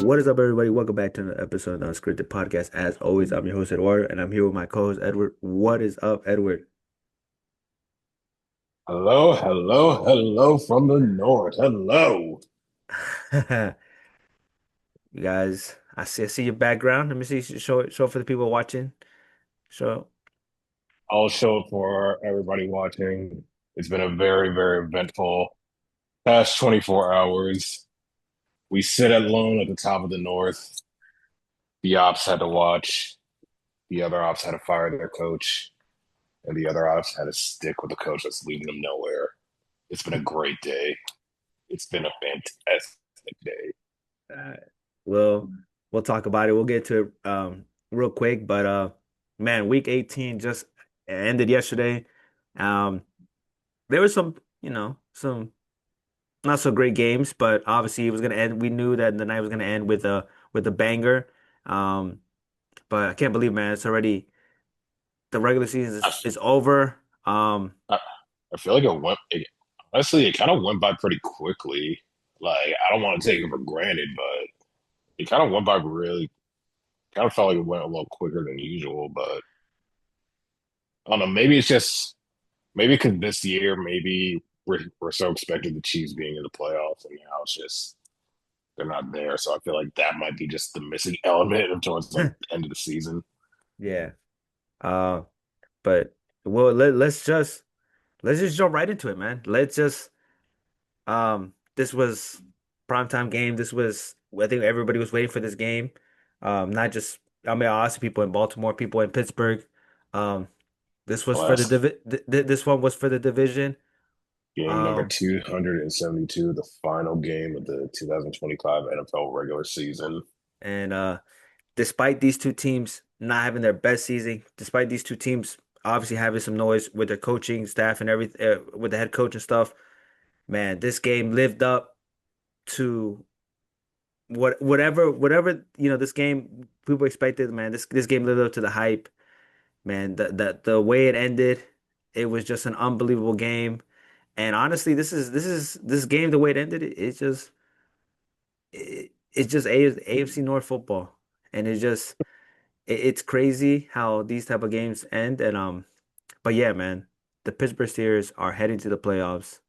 What is up, everybody? Welcome back to another episode of the Unscripted Podcast. As always, I'm your host, Eduardo, and I'm here with my co-host, Edward. What is up, Edward? Hello, hello, hello from the north. Hello. You guys, I see your background. Let me see. Show it for the people watching. Show. I'll show it for everybody watching. It's been a very, very eventful past 24 hours. We sit alone at the top of the north. The ops had to watch. The other ops had to fire their coach. And the other ops had to stick with the coach that's leading them nowhere. It's been a great day. It's been a fantastic day. Uh, we'll we'll talk about it. We'll get to it real quick, but man, week 18 just ended yesterday. Um, there was some not so great games, but obviously it was gonna end. We knew that the night was gonna end with a banger. Um, but I can't believe, man, it's already the regular season I, is over. I, I feel like honestly, it kind of went by pretty quickly. Like, I don't want to take it for granted, but it kind of went by really, kind of felt like it went a little quicker than usual. But I don't know, maybe it's just, maybe because this year, maybe we're so expected the Chiefs being in the playoffs, and now it's just, they're not there. So I feel like that might be just the missing element of towards like the end of the season. Yeah. Uh, but well, let's just jump right into it, man. Let's just this was primetime game. This was I think everybody was waiting for this game. Not just I mean, obviously people in Baltimore, people in Pittsburgh. Um, this was for the Last this one was for the division. game number Um, 272, the final game of the 2025 NFL regular season. and despite these two teams not having their best season, despite these two teams obviously having some noise with their coaching staff and everything, with the head coach and stuff, man, this game lived up to whatever this game people expected. Man, this game lived up to the hype. Man, the way it ended, it was just an unbelievable game. And honestly, this game the way it ended, it's just AFC North football, and it's crazy how these type of games end. And but yeah, man, the Pittsburgh Steelers are heading to the playoffs.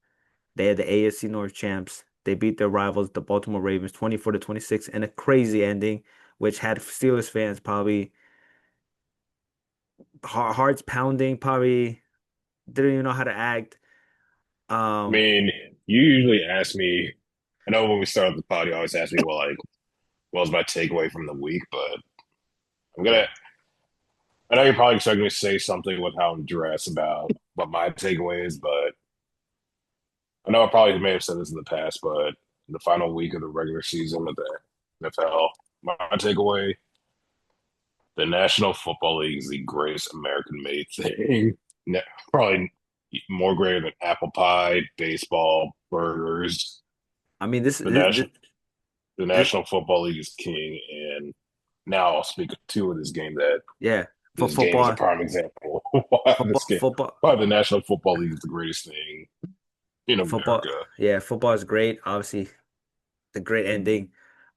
They are the AFC North champs. They beat their rivals, the Baltimore Ravens, 24 to 26, in a crazy ending, which had Steelers fans probably hearts pounding, probably didn't even know how to act. I Um, mean, you usually ask me, I know when we started the pod, you always ask me, well, like, what was my takeaway from the week? But I'm yeah, gonna, I know you're probably expecting me to say something with how I'm dressed about what my takeaway is, but I know I probably may have said this in the past, but the final week of the regular season of the NFL, my takeaway, the National Football League is the greatest American-made thing. Probably more greater than apple pie, baseball, burgers. I mean this The this, national the this National Football League is king, and now I'll speak to of this game that yeah, for this game is a football, prime example of why this game, football. why the National Football League is the greatest thing in Football, America. yeah, football is great. Obviously, the great ending.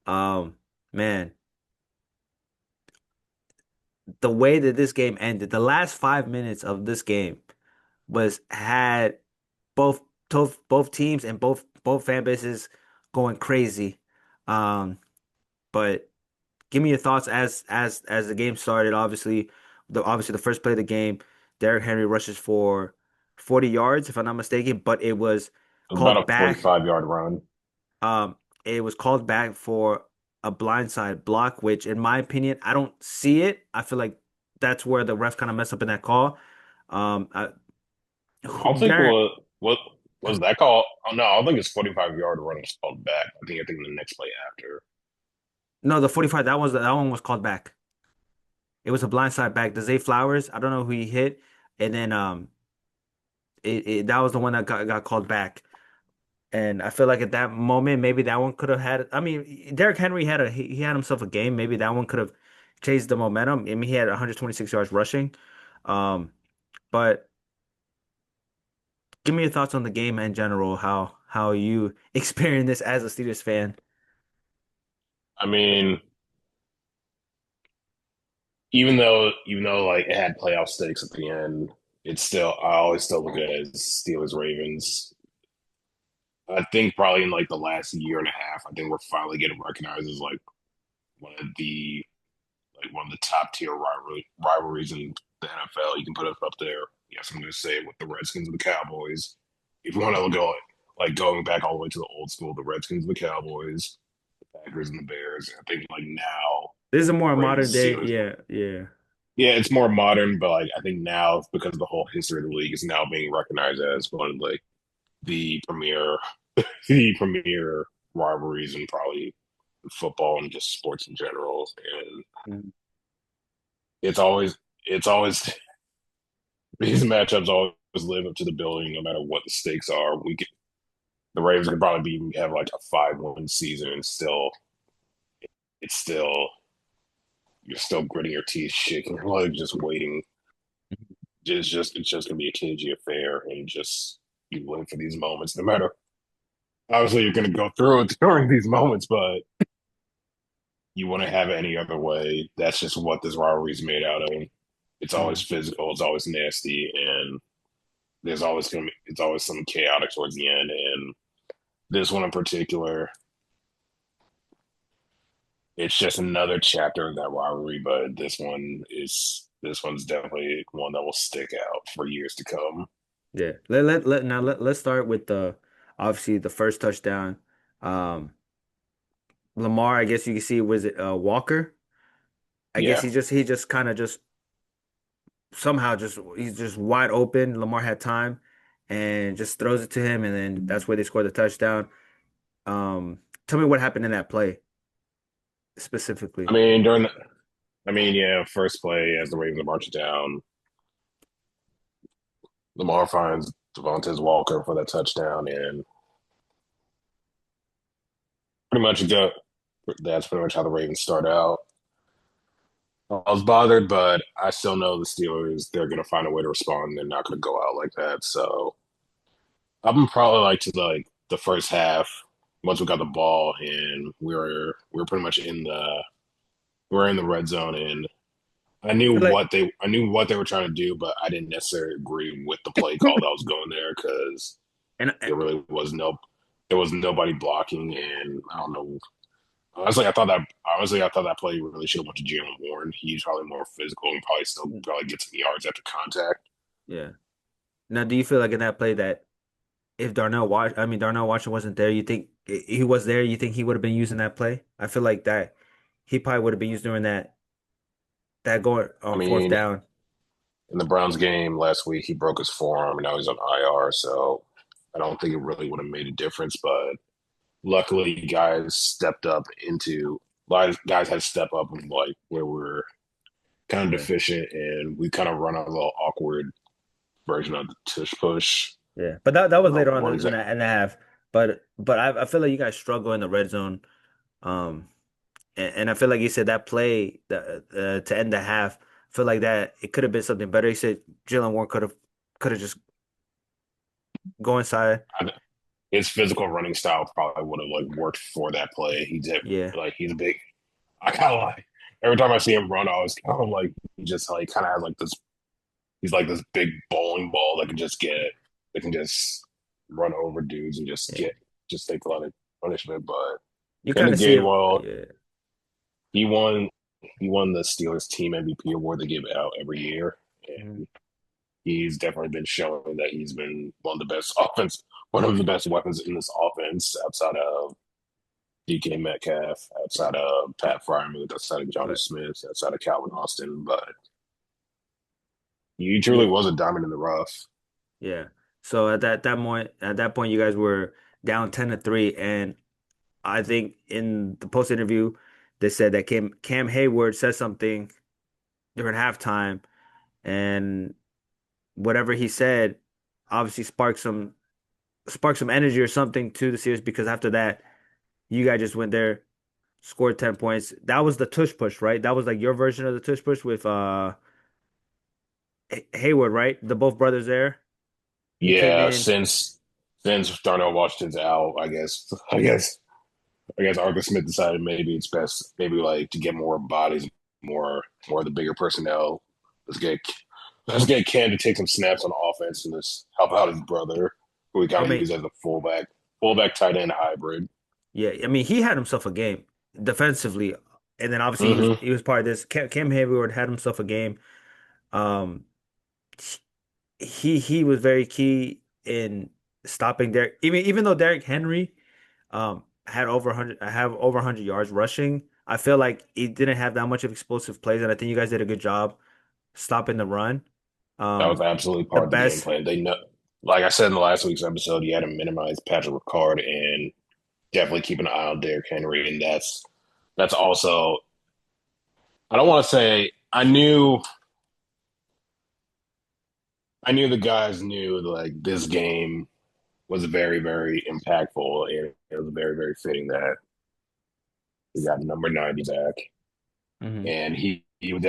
Um, Man, the way that this game ended, the last 5 minutes of this game was had both teams and both fan bases going crazy. Um, but give me your thoughts as the game started. Obviously the first play of the game, Derrick Henry rushes for 40 yards, if I'm not mistaken, but it was It was about called a back. 45-yard run. It was called back for a blindside block, which in my opinion, I don't see it. I feel like that's where the ref kind of messed up in that call. Um, I, I don't think Derek, what was that call? Oh no, I don't think it's 45-yard run was called back. I think the next play after. no, the 45, that one was called back. It was a blindside back. The Zay Flowers, I don't know who he hit, and then that was the one that got called back. And I feel like at that moment, maybe that one could have had. I mean, Derrick Henry he had himself a game. Maybe that one could have changed the momentum. I mean, he had 126 yards rushing. Um, but give me your thoughts on the game in general. How you experience this as a Steelers fan? I mean, even though like it had playoff stakes at the end, it's still I always still look at it as Steelers Ravens. I think probably in like the last year and a half, I think we're finally getting recognized as one of the one of the top tier rivalries in the NFL. You can put us up there. Yes, I'm going to say it with the Redskins and the Cowboys. If you want to go like going back all the way to the old school, the Redskins and the Cowboys, the Packers and the Bears. I think like now This is a more modern Ravens day. Steelers. Yeah, yeah. Yeah, it's more modern, but like I think now because of the whole history of the league is now being recognized as one of like the premier the premier rivalries and probably football and just sports in general. And Mhm. it's always these matchups always live up to the building, no matter what the stakes are. The Ravens could probably have like a 5-1 season, and it's still you're still gritting your teeth, shaking your legs, just waiting. It's just gonna be a cagey affair, and just you live for these moments, no matter. Obviously, you're gonna go through it during these moments, but you wouldn't have it any other way. That's just what this rivalry is made out of. It's always Mhm. physical. It's always nasty, and it's always something chaotic towards the end. And this one in particular, it's just another chapter of that rivalry. But this one's definitely one that will stick out for years to come. Yeah. Let's start with the obviously the first touchdown. Um, Lamar, I guess you can see was it Walker? I guess Yeah, he just kind of just somehow just he's just wide open. Lamar had time and just throws it to him, and then that's where they scored the touchdown. Tell me what happened in that play I specifically. mean yeah, first play as the Ravens are marching down, Lamar finds Devontae Walker for that touchdown, and pretty much that's pretty much how the Ravens start out. I was bothered, but I still know the Steelers, they're going to find a way to respond. They're not going to go out like that. So I'm probably like to the first half, once we got the ball and we were pretty much we're in the red zone, and I feel like I knew what they were trying to do, but I didn't necessarily agree with the play call that was going there because and there really was there was nobody blocking, and I don't know. Honestly, I thought that play really should have went to Jalen Warren. He's probably more physical and probably still probably gets some yards after contact. yeah. Now, do you feel like in that play that if Darnell Washington wasn't there, you think he was there, you think he would have been using that play? I feel like that he probably would have been used during that going I on fourth mean, down. in the Browns game last week, he broke his forearm and now he's on IR. So I don't think it really would have made a difference. But luckily, guys had to step up and like where we're kind of Yeah. deficient and we kind of run a little awkward version of the tush push. Yeah. But that I was don't later know on what in exactly. the half. But I feel like you guys struggle in the red zone. Um and I feel like you said that play to end the half, I feel like that it could have been something better. You said Jalen Warren could have just go inside. His physical running style probably would have like worked for that play. He did Yeah. like he's a big. I kind of like every time I see him run, I was kind of like he just like kind of has like this. He's like this big bowling ball that can just run over dudes and Yeah. just take a lot of punishment. But You in kind the of see game, it. well, Yeah. he won he won the Steelers team MVP award they give out every year, Mhm. and he's definitely been showing that he's been one of the best weapons in this offense outside of DK Metcalf, outside of Pat Fryermuth, outside of Johnny But Smith, outside of Calvin Austin. But he truly yeah. was a diamond in the rough. Yeah. So at that point you guys were down 10-3, and I think in the post interview they said that Cam Hayward said something during halftime, and whatever he said obviously sparked some energy or something to the series, because after that you guys just went there, scored 10 points. That was the tush push, right? That was like your version of the tush push with Hayward, right? The both brothers there. He came Yeah, in. since Darnell Washington's out, I guess I guess Arthur Smith decided maybe it's best, maybe like to get more bodies, more of the bigger personnel. Let's get let's get Cam to take some snaps on offense and just help out his brother, who he I kind of mean, used as a fullback tight end hybrid. yeah, I mean, he had himself a game defensively, and then obviously Hmm. he was part of this. Cam Hayward had himself a game. Um, he was very key in stopping Derek. Even though Derrick Henry had over 100 have over 100 yards rushing, I feel like he didn't have that much of explosive plays, and I think you guys did a good job stopping the run. That was Um, absolutely the part of the game best, plan. They know, like I said in the last week's episode, you had to minimize Patrick Ricard and definitely keep an eye on Derrick Henry, and that's also. I don't want to say I knew the guys knew like this game was very, very impactful, and it was very, very fitting that he got number 90 back, Mhm. and he was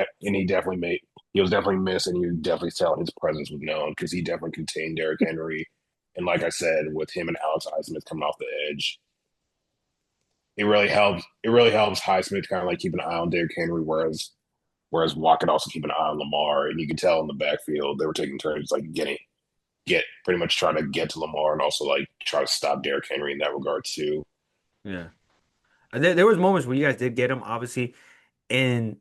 definitely missed, and you definitely tell his presence was known because he definitely contained Derrick Henry, and like I said, with him and Alex Highsmith coming off the edge, it really helps. It really helps Highsmith kind of like keep an eye on Derrick Henry, whereas Watt could also keep an eye on Lamar, and you could tell in the backfield they were taking turns like get pretty much trying to get to Lamar and also like try to stop Derrick Henry in that regard too. Yeah. And there was moments where you guys did get him, obviously in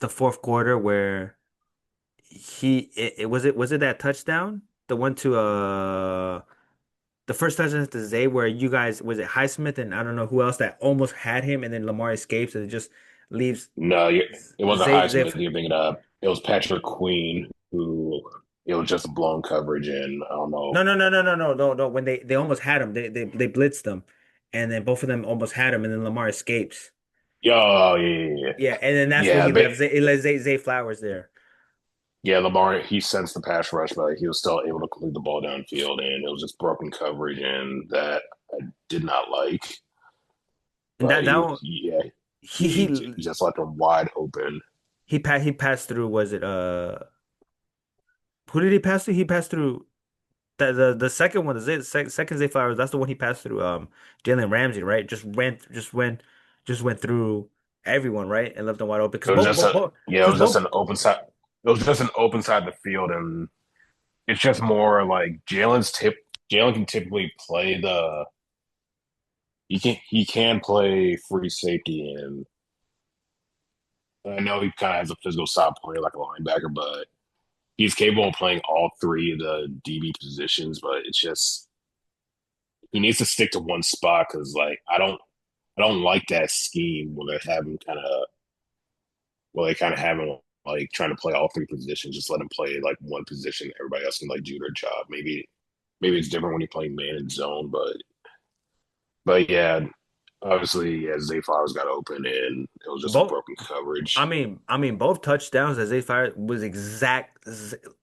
the fourth quarter where was it that touchdown, the one to the first touchdown to Zay where you guys was it Highsmith and I don't know who else that almost had him and then Lamar escapes and it just leaves No, it wasn't Zay. Highsmith. You're thinking of it was Patrick Queen who it was just blown coverage, and I don't know. No. When they almost had him, they blitzed them, and then both of them almost had him, and then Lamar escapes. Yo, yeah, Yeah, and then that's where yeah, he but left Zay, he left Zay Flowers there. yeah. Lamar he sensed the pass rush, but he was still able to complete the ball downfield, and it was just broken coverage, and that I did not like. And But that one, yeah, he he he just left him wide open. he passed through. Was it who did he pass through? He passed through the second one. Second Zay Flowers. That's the one he passed through. Jalen Ramsey, right? Just went through everyone, right, and left them wide open. It was just a yeah, it Because was just both. an open side. It was just an open side of the field, and it's just more like Jalen can typically play the he can play free safety, and I know he kind of has a physical side player like a linebacker, but he's capable of playing all three of the DB positions. But it's just he needs to stick to one spot because like I don't like that scheme when they have him have him like trying to play all three positions. Just let him play like one position. Everybody else can like do their job. Maybe it's different when you're playing man and zone, but yeah, obviously, yeah, Zay Flowers got open and it was just a Both broken coverage. I mean, both touchdowns that they fired was it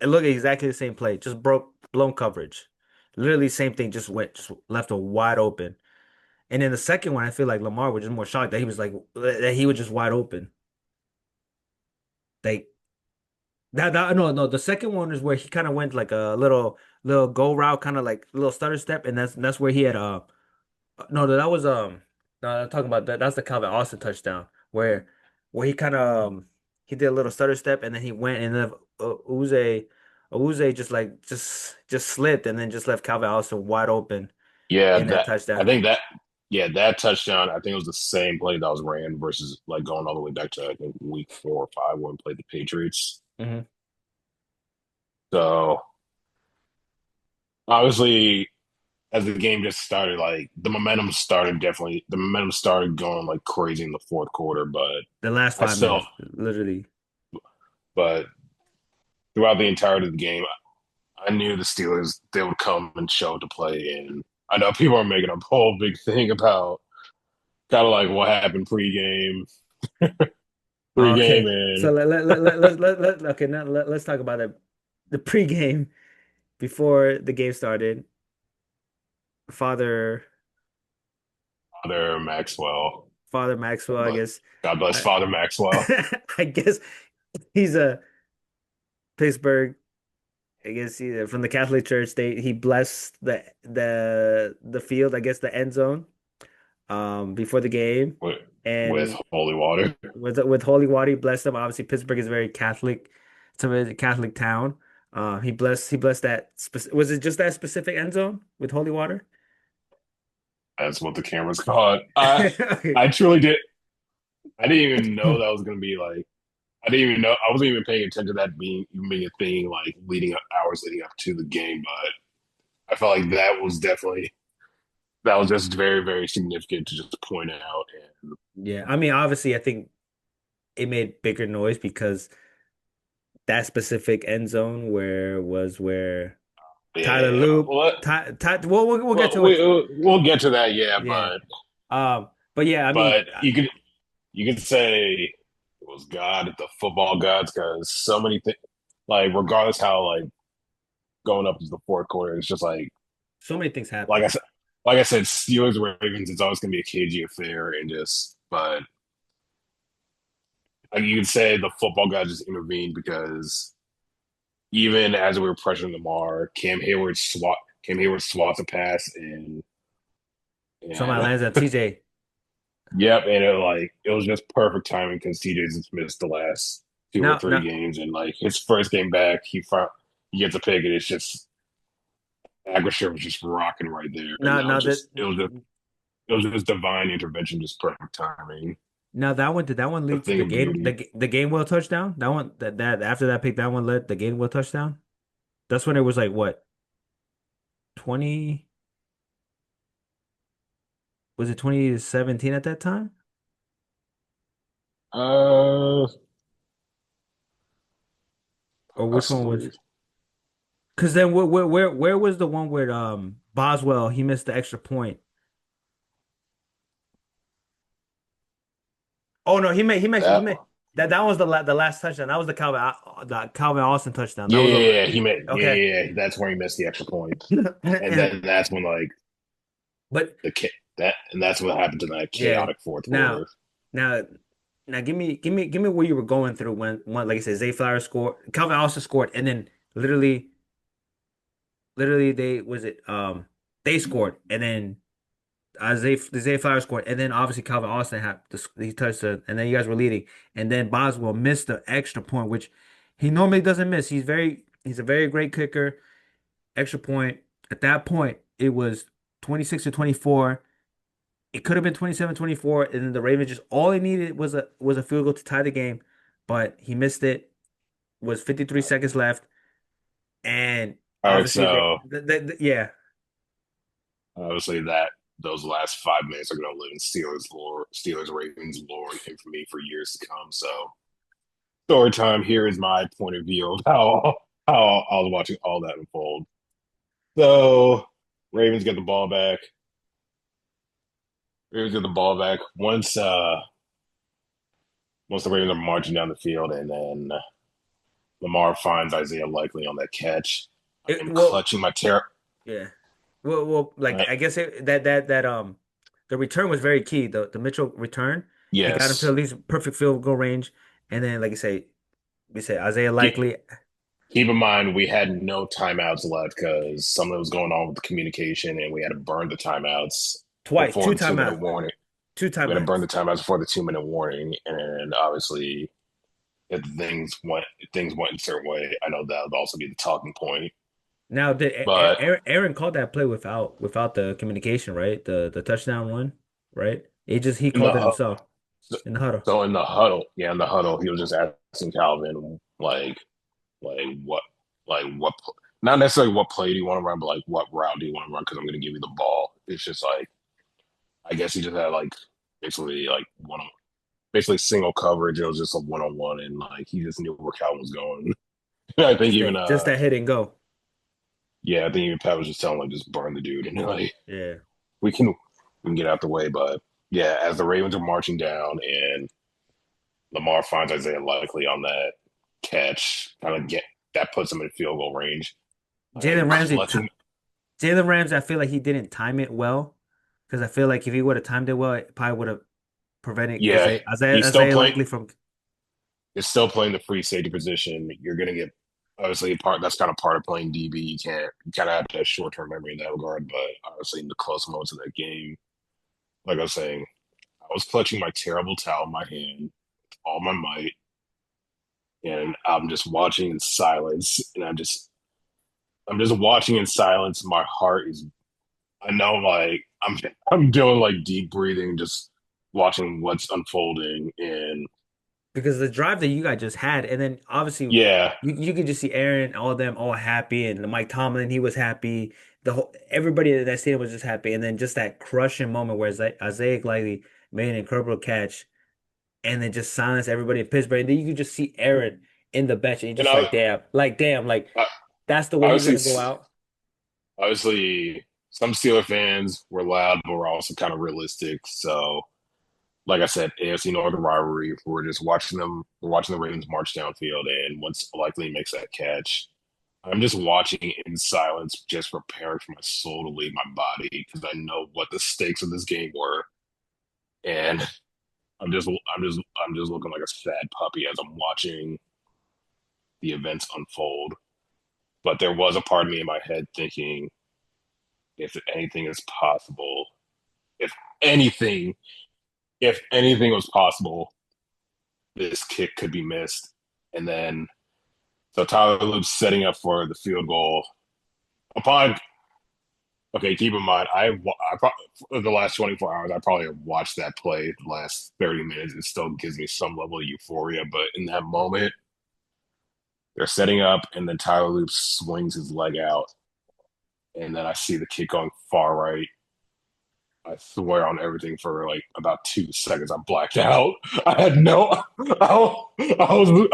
looked exactly the same play, just broke blown coverage. Literally same thing, just left it wide open. And then the second one, I feel like Lamar was just more shocked that he was just wide open. Like that no, the second one is where he kind of went like a little go route, kind of like a little stutter step, and that's where he had no, that was no, I'm talking about that. That's the Calvin Austin touchdown where he kind of he did a little stutter step and then he went and then Uze just slipped and then just left Calvin Austin wide open Yeah, in that I touchdown. think that yeah, that touchdown, I think it was the same play that was ran versus like going all the way back to I think week 4 or 5 when we played the Patriots. Hmm. So obviously as the game just started, like the momentum started going like crazy in the fourth quarter, The last I five still minutes, literally. but throughout the entirety of the game, I knew the Steelers they would come and show up to play, and I know people are making a whole big thing about kind of like what happened pregame, Okay, so and okay, now let's talk about the pregame before the game started. Father Father Maxwell. Father Maxwell, I But guess. God bless I, Father Maxwell. I guess he's a Pittsburgh. I guess from the Catholic Church. He blessed the field. I guess the end zone. before the game, with with and holy water. with holy water, he blessed them. Obviously, Pittsburgh is very Catholic. It's a very Catholic town. He blessed that. Was it just that specific end zone with holy water? That's what the cameras caught. Okay. I truly did. I didn't even know that was gonna be like. I didn't even know. I wasn't even paying attention to that being a thing like leading up hours leading up to the game. But I felt like that was just very very significant to just point out. And Yeah, I mean, obviously, I think it made bigger noise because that specific end zone where Tyler yeah, Loop, we'll get to it. we'll get to that. Yeah, Yeah. But yeah, I mean, but you could say it was God, the football gods, because so many things. Like regardless how like going up to the fourth quarter, it's just so many things like happen. I said, like I said, Steelers Ravens. It's always going to be a cagey affair, and just but like you could say the football guys just intervened because even as we were pressuring Lamar, Cam Hayward swats a pass Somebody and lands on TJ. yep, and it was just perfect timing because TJ just missed the last two or Now, three now, games, and like his first game back, he gets a pick, and it's just Aguilar was just rocking right there, and now, now that it was just divine intervention, just perfect timing, now that one did that one a lead to thing the of beauty. the Gainwell touchdown? That one that after that pick, that one led the Gainwell touchdown. That's when it was like what 20 was it 2017 at that time? Uh, Or which one was? Possibly. Because then where was the one where Boswell he missed the extra point? Oh no, he That made that was the last touchdown. That was the Calvin Austin touchdown. That Yeah, was the yeah, yeah. okay. That's where he missed the extra point, and And then that's when like but and that's what happened to that yeah, chaotic fourth now quarter. now now give me where you were going through when like I said Zay Flowers scored, Calvin Austin scored, and then literally they scored, and then Zay Flowers scored, and then obviously Calvin Austin had he touched it, and then you guys were leading, and then Boswell missed the extra point, which he normally doesn't miss. He's a very great kicker. Extra point. At that point, it was 26 to 24. It could have been 27-24, and then the Ravens just all they needed was a field goal to tie the game, but he missed it. Was 53 seconds left, and All right, obviously so yeah. obviously that those last 5 minutes are going to live in Steelers Ravens lore and infamy for years to come. So story time. Here is my point of view of how I was watching all that unfold. So Ravens get the ball back. Ravens get the ball back once the Ravens are marching down the field, and then Lamar finds Isaiah Likely on that catch. I am Well, clutching my terror. yeah. Well, like I guess the return was very key. The Mitchell return, it got him to Yes. at least perfect field goal range, and then like you say, we say Isaiah Keep, Likely keep in mind, we had no timeouts left because something was going on with the communication, and we had to burn the timeouts twice, before two the 2 minute timeouts, warning. two We had to burn timeouts. the timeouts before the 2 minute warning, and obviously, if things went a certain way, I know that would also be the talking point. Now, did But Aaron called that play without the communication, right? The touchdown one, right? He in the called it himself in the huddle. so in the huddle, yeah, in the huddle, he was just asking Calvin like what what not necessarily what play do you want to run, but like what route do you want to run? Because I'm going to give you the ball. It's just like I guess he just had like basically like basically single coverage. It was just a one on one, and like he just knew where Calvin was going. I think even Just that hit and go. yeah, I think even Pat was just telling like just burn the dude, and like Yeah. we can get out the way. But yeah, as the Ravens are marching down and Lamar finds Isaiah Likely on that catch, kind of get that puts him in field goal range. I am Jalen Ramsey, ti- clutching. Jalen Ramsey, I feel like he didn't time it well because I feel like if he would have timed it well, it probably would have prevented Yeah, he's still Isaiah playing. Likely from. Is still playing the free safety position. You're going to get obviously part. That's kind of part of playing DB. You kind of have to have short term memory in that regard. But obviously, in the close moments of that game, like I was saying, I was clutching my terrible towel in my hand, all my might, and I'm just watching in silence, and I'm just watching in silence. My heart is, I know, like I'm doing like deep breathing, just watching what's unfolding, and because the drive that you guys just had, and then obviously yeah, you could just see Aaron, all of them, all happy, and Mike Tomlin, he was happy. The whole everybody in that stadium was just happy, and then just that crushing moment where Isaiah Giley made an incredible catch, and then just silenced everybody in Pittsburgh, and then you could just see Aaron in the bench, and you and just like damn, like I that's the way he's obviously gonna go out. obviously some Steeler fans were loud, but we're also kind of realistic. So, like I said, AFC North rivalry. We're just watching them. We're watching the Ravens march downfield, and once likely makes that catch, I'm just watching in silence, just preparing for my soul to leave my body because I know what the stakes of this game were, and I'm just looking like a sad puppy as I'm watching the events unfold. But there was a part of me in my head thinking, if anything is possible, if anything, if anything was possible, this kick could be missed. And then, so Tyler Luke's setting up for the field goal. Upon, okay, keep in mind, I probably, for the last 24 hours, I probably have watched that play the last 30 minutes. It still gives me some level of euphoria. But in that moment, they're setting up, and then Tyler Luke swings his leg out. And then I see the kick going far right. I swear on everything for like about 2 seconds. I blacked out. I had no. I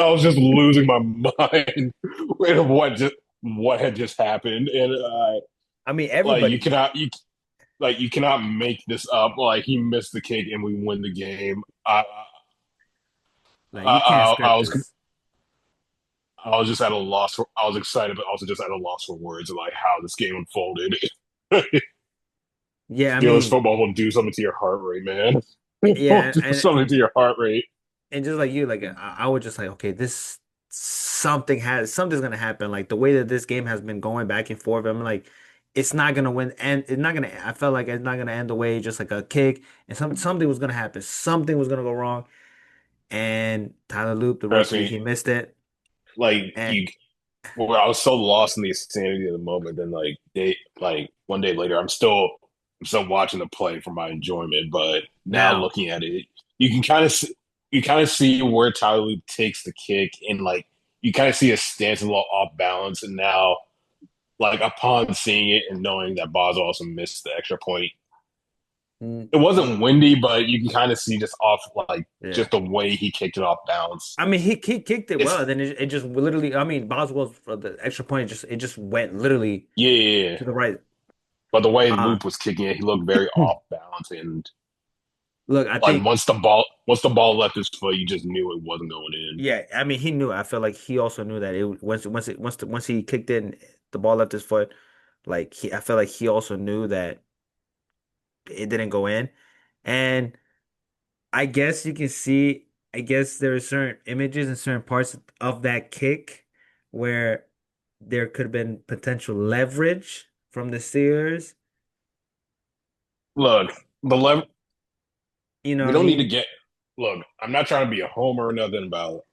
was just losing my mind with what had just happened, and I mean, like everybody, you cannot make this up. Like he missed the kick and we win the game. like you can't I script was this. I was just at a loss. I was excited, but also just at a loss for words of like how this game unfolded. Yeah, I Steelers mean, football will do something to your heart rate, man. It will yeah, do something to your heart rate. and just like you, like I was just like, okay, this something's gonna happen. Like the way that this game has been going back and forth, I'm like, it's not gonna win, and it's not gonna. I felt like it's not gonna end the way just like a kick, and something was gonna happen. Something was gonna go wrong, and Tyler Loop, the Trust rookie, me, he missed it, like and you, well, I was so lost in the insanity of the moment. Then like one day later, I'm still watching the play for my enjoyment. But now now. looking at it, you can you kind of see where Tyler Luke takes the kick, and like you kind of see his stance a little off balance. And now, like upon seeing it and knowing that Boz also missed the extra point, mm, it wasn't windy, but you can kind of see just off like Yeah. just the way he kicked it off balance. I mean, he kicked it It's well. Then it just literally. I mean, Boswell for the extra point. It just went literally yeah, yeah, yeah. to the right. But the way Uh, Loop was kicking it, he looked very off balance, and Look, I like think once the ball left his foot, you just knew it wasn't going in. yeah. I mean, he knew. I feel like he also knew that it once he kicked in, the ball left his foot. Like I feel like he also knew that it didn't go in, and I guess you can see. I guess there are certain images and certain parts of that kick where there could have been potential leverage from the Steelers. Look, the level You know we what I don't need to mean? get. Look, I'm not trying to be a homer or nothing about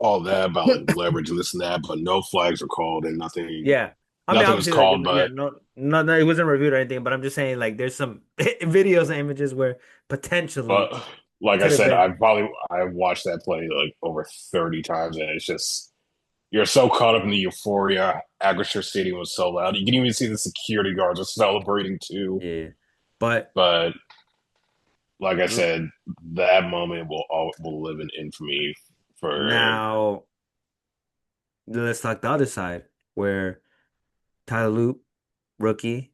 all that about like leverage and this and that, but no flags are called and Yeah. I mean, nothing was obviously, like, called. yeah, But no, it wasn't reviewed or anything, but I'm just saying, like, there's some videos and images where potentially but like it I could have said, been. I watched that play like over 30 times, and it's just you're so caught up in the euphoria. Agriculture Stadium was so loud. You can even see the security guards are celebrating too. Yeah. But But like I l- said, that moment will live in infamy for. now let's talk the other side where Tyler Loop, rookie,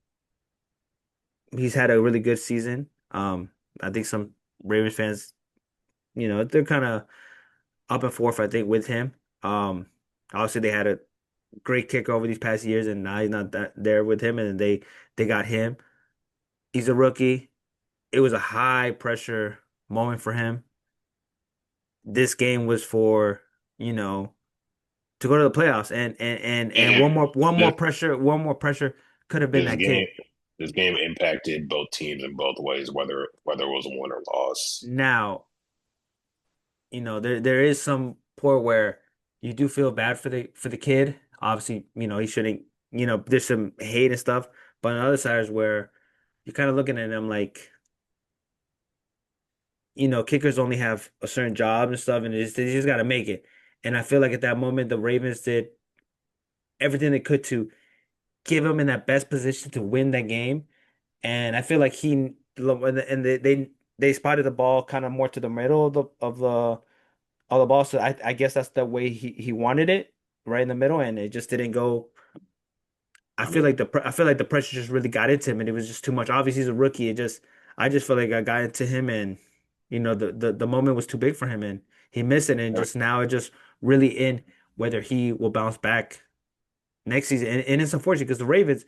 he's had a really good season. I think some Ravens fans, they're kind of up and forth, I think, with him. Um, Obviously they had a great kick over these past years, and now he's not there with him, and they got him. He's a rookie. It was a high pressure moment for him. This game was for, you know, to go to the playoffs, and And one more this pressure, one more pressure could have been this that game kick. this game impacted both teams in both ways, whether it was a win or loss. Now, there is some point where you do feel bad for the kid. Obviously, he shouldn't, there's some hate and stuff, but on the other side is where you're kind of looking at him like, kickers only have a certain job and stuff, and they just got to make it. And I feel like at that moment, the Ravens did everything they could to give him in that best position to win that game. And I feel like and they spotted the ball kind of more to the middle of the ball. So I guess that's the way he wanted it, right in the middle, and it just didn't go. I mean, I feel like the pressure just really got into him, and it was just too much. Obviously, he's a rookie. I just feel like I got into him, and the moment was too big for him, and he missed it, and just now it just really in whether he will bounce back next season. And it's unfortunate because the Ravens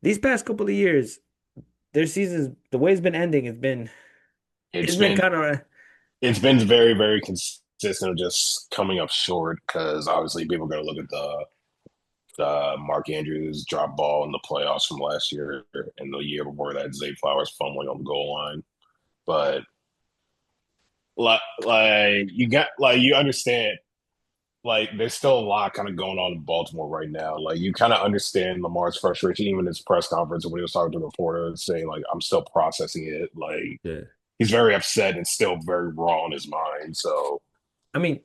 these past couple of years, their seasons, the way it's been ending, it's it's been been kind of it's been very, very consistent of just coming up short because obviously people are going to look at the Mark Andrews drop ball in the playoffs from last year and the year before that, Zay Flowers fumbling on the goal line. But you got you understand there's still a lot kind of going on in Baltimore right now. Like you kind of understand Lamar's frustration, even in his press conference when he was talking to the reporter and saying like I'm still processing it. Like yeah. he's very upset and still very raw in his mind. So I mean,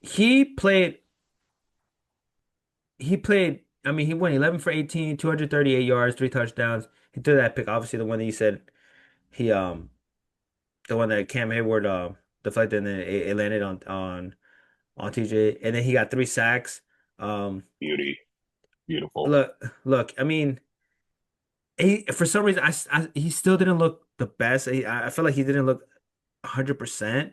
he played he played. I mean, he went 11 for 18, 238 yards, three touchdowns. He threw that pick, obviously the one that you said he the one that Cam Hayward deflected and then it landed on TJ, and then he got three sacks. Um, beauty, beautiful. look. I mean, he for some reason he still didn't look the best. I feel like he didn't look 100%,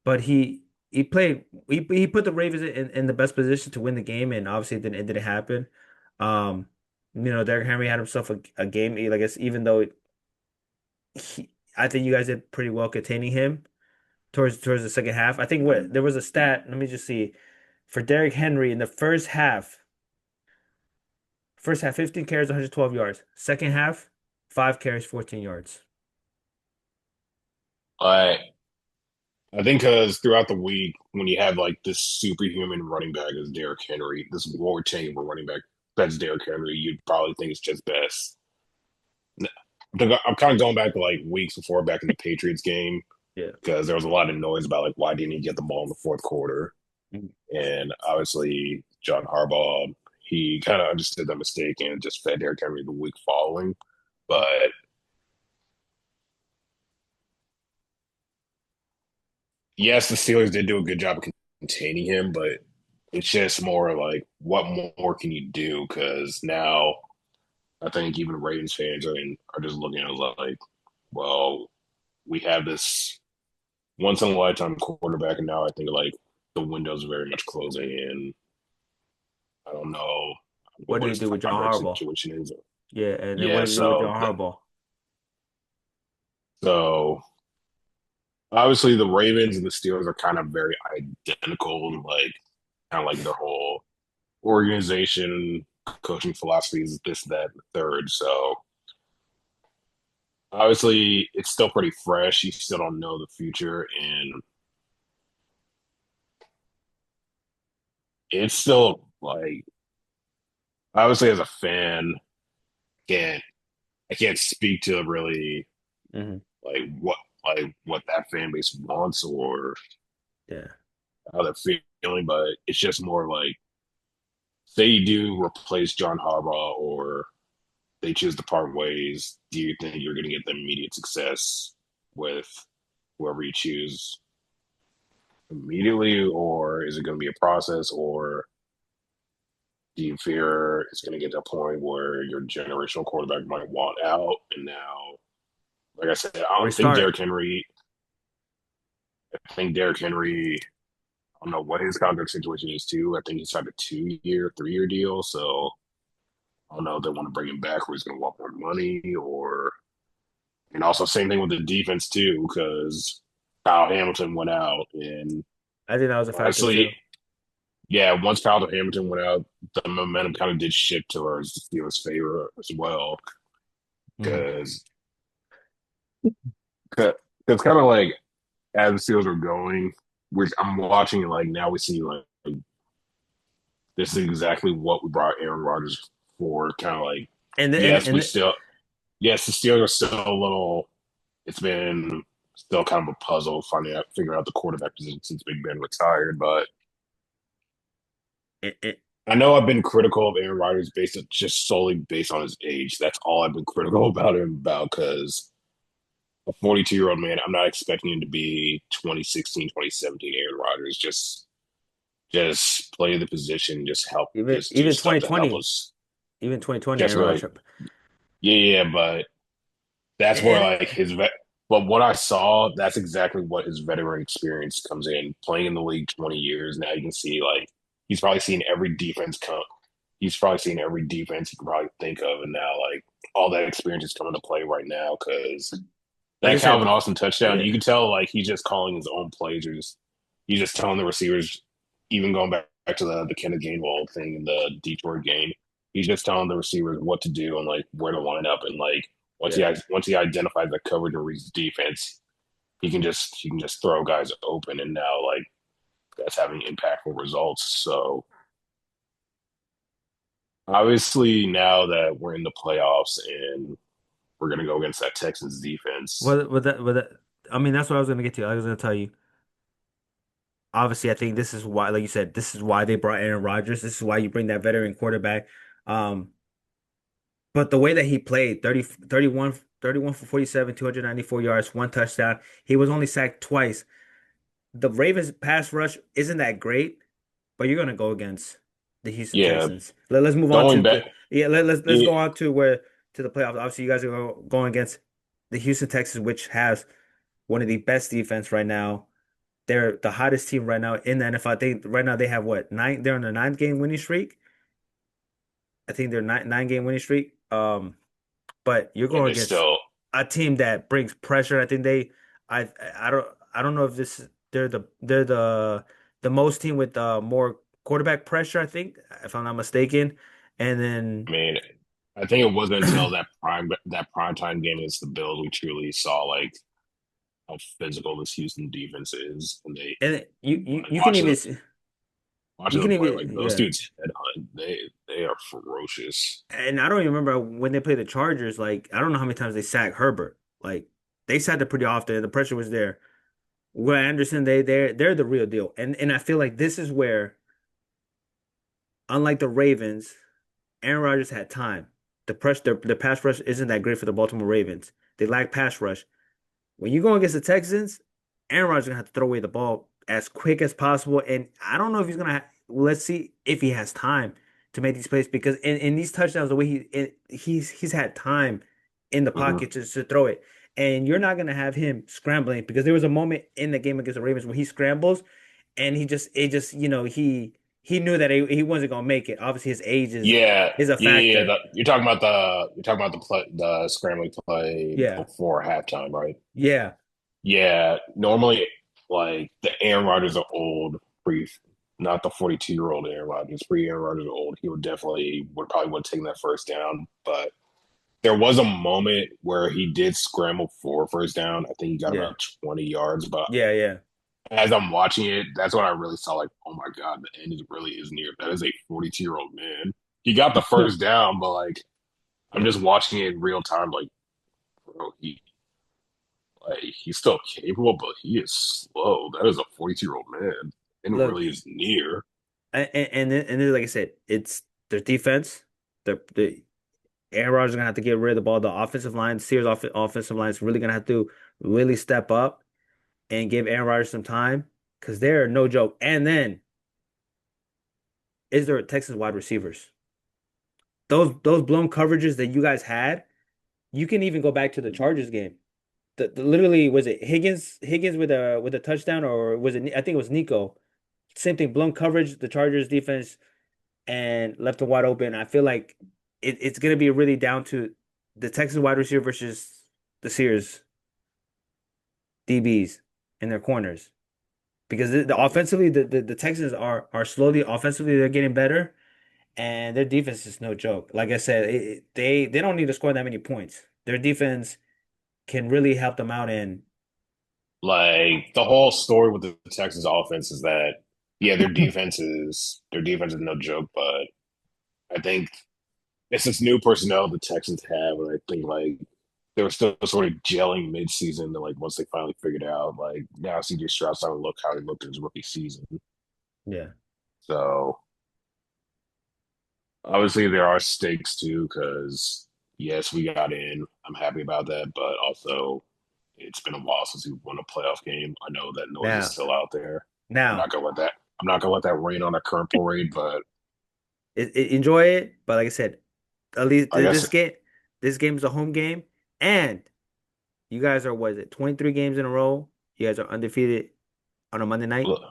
but he put the Ravens in the best position to win the game, and obviously it didn't happen. Um, Derrick Henry had himself a game. Like I guess even though I think you guys did pretty well containing him towards the second half. I think what there was a stat. Let me just see for Derrick Henry in the first half. First half, 15 carries, 112 yards. Second half, 5 carries, 14 yards. I I think because throughout the week, when you have like this superhuman running back as Derrick Henry, this war chamber running back that's Derrick Henry, you'd probably think it's just best. I'm kind of going back to like weeks before back in the Patriots game Yeah. because there was a lot of noise about like why didn't he get the ball in the fourth quarter, Mhm. and obviously John Harbaugh he kind of understood that mistake and just fed Derrick Henry the week following. But yes, the Steelers did do a good job of containing him, but it's just more like what more can you do? Because now I think even Ravens fans are just looking at it like, well, we have this once in a lifetime quarterback, and now I think like the window's very much closing, and I don't know What what did he his do with John contract Harbaugh? situation is. Yeah, and then what Yeah, did he do with John Harbaugh? so obviously the Ravens and the Steelers are kind of very identical, and like kind of like their whole organization, coaching philosophies, this, that, and the third. So obviously it's still pretty fresh. You still don't know the future, and it's still like obviously as a fan, can't I can't speak to really Hmm. like what that fan base wants or Yeah. how they're feeling, but it's just more like say you do replace John Harbaugh or they choose to part ways, do you think you're going to get the immediate success with whoever you choose immediately, or is it going to be a process, or do you fear it's going to get to a point where your generational quarterback might want out? And now, like I said, I don't think Restart. Derrick Henry. I think Derrick Henry. I don't know what his contract situation is too. I think he's signed a 2 year, 3 year deal. So I don't know if they want to bring him back or he's going to want more money or and also same thing with the defense too, because Kyle Hamilton went out and I think that was a factor honestly, too. yeah, once Kyle Hamilton went out, the momentum kind of did shift towards the Steelers' favor as well. Hmm. because it's kind of like as the Steelers are going, which I'm watching like now we see like this is exactly what we brought Aaron Rodgers for. Kind of like And the, and yes, and we the, still yes the Steelers are still a little. It's been still kind of a puzzle figuring out the quarterback position since Big Ben retired, but it, it, I know I've been critical of Aaron Rodgers based just solely based on his age. That's all I've been critical about him about because a 42-year-old man, I'm not expecting him to be 2016, 2017 Aaron Rodgers. Just play the position, just help, even just do even stuff to help 2020, us. even 2020, Just Aaron really, Rodgers. yeah, yeah. But that's where And like his vet. But what I saw, that's exactly what his veteran experience comes in. Playing in the league 20 years now, you can see like he's probably seen every defense come. He's probably seen every defense he could probably think of, and now like all that experience is coming to play right now because like I that Calvin said, Austin touchdown, yeah, you can tell like he's just calling his own plays or just he's just telling the receivers, even going back to the Kenneth Gainwell thing in the Detroit game, he's just telling the receivers what to do and like where to line up and like yeah. once he identifies the coverage and reads defense, he can just throw guys open and now like that's having impactful results. So obviously now that we're in the playoffs and we're gonna go against that Texans defense. With that, I mean, that's what I was gonna get to. I was gonna tell you. Obviously, I think this is why, like you said, this is why they brought Aaron Rodgers. This is why you bring that veteran quarterback. Um, but the way that he played, 31 for 47, 294 yards, one touchdown. He was only sacked twice. The Ravens pass rush isn't that great, but you're gonna go against the Houston Yeah, Texans. Let's move on going to back. the yeah. Let's Yeah, go on to where to the playoffs. Obviously, you guys are going against the Houston Texans, which has one of the best defense right now. They're the hottest team right now in the NFL. I think right now they have what nine? They're on a 9 game winning streak. I think they're nine game winning streak. But you're and going they against still. a team that brings pressure. I think I I don't know if this they're the most team with more quarterback pressure. I think if I'm not mistaken, and I then mean, I think it wasn't until that prime time game against the Bills we truly saw like how physical this Houston defense is, and they and like you can even you watching can them play even like those yeah. dudes headhunt. They are ferocious. And I don't even remember when they played the Chargers. Like I don't know how many times they sacked Herbert. Like they sacked it pretty often. The pressure was there. Will Anderson, they're the real deal. And I feel like this is where, unlike the Ravens, Aaron Rodgers had time. The pass rush isn't that great for the Baltimore Ravens. They lack pass rush. When you go against the Texans, Aaron Rodgers is gonna have to throw away the ball as quick as possible. And I don't know if he's gonna. Let's see if he has time to make these plays because in these touchdowns, the way he's had time in the Hmm. pocket to throw it, and you're not gonna have him scrambling because there was a moment in the game against the Ravens where he scrambles and he knew that he wasn't gonna make it. Obviously, his age Yeah, is a yeah. factor. You're talking about the scrambling play Yeah, before halftime, right? yeah, Yeah, normally like the Aaron Rodgers are old, pre not the 42-year-old Aaron Rodgers, pre Aaron Rodgers are old. He would probably would have taken that first down, but there was a moment where he did scramble for first down. I think he got yeah, about 20 yards, but yeah, yeah. as I'm watching it, that's when I really saw like, oh my God, the end really is near. That is a 42-year-old man. He got the first down, but like I'm just watching it in real time, like, bro, he's still capable, but he is slow. That is a 42-year-old man, and Look, really is near. and then, like I said, it's their defense. The Aaron Rodgers is gonna have to get rid of the ball. The offensive line, Sears offensive line is really gonna have to really step up and give Aaron Rodgers some time because they're no joke. And then is there Texas wide receivers? Those blown coverages that you guys had, you can even go back to the Chargers game. Literally was it Higgins with a touchdown or was it I think it was Nico. Same thing, blown coverage, the Chargers defense and left him wide open. I feel like it's gonna be really down to the Texas wide receiver versus the Sears DBs in their corners. Because offensively, the Texans are slowly offensively they're getting better, and their defense is no joke. Like I said, they don't need to score that many points. their defense can really help them out. And Like the whole story with the Texans offense is that yeah, their defense is no joke, but I think it's this new personnel the Texans have, and I think like they were still sort of gelling mid-season. And like once they finally figured out, like now CJ Stroud's starting to look how he looked in his rookie season. yeah, So obviously there are stakes too, because yes, we got in. I'm happy about that, but also it's been a while since we won a playoff game. I know that noise is now, still out there. I'm now not gonna let that. I'm not gonna let that rain on our current parade, but enjoy it. But like I said, at least I guess this game is a home game, and you guys are what is it, 23 games in a row? You guys are undefeated on a Monday night. look,